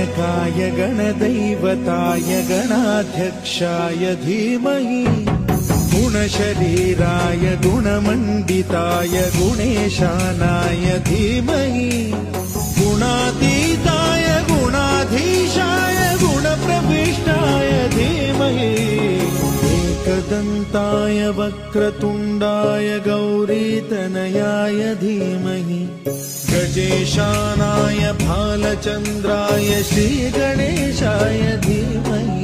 गणनायकाय गणदैवताय गणाध्यक्षाय धीमहि गुणशरीराय गुणमण्डिताय गुणेशानाय धीमहि गुणातीताय गुणाधीशाय गुणप्रविष्टाय धीमहि एकदन्ताय वक्रतुण्डाय गौरीतनयाय धीमहि गजेशानाय भालचन्द्राय श्रीगणेशाय धीमहि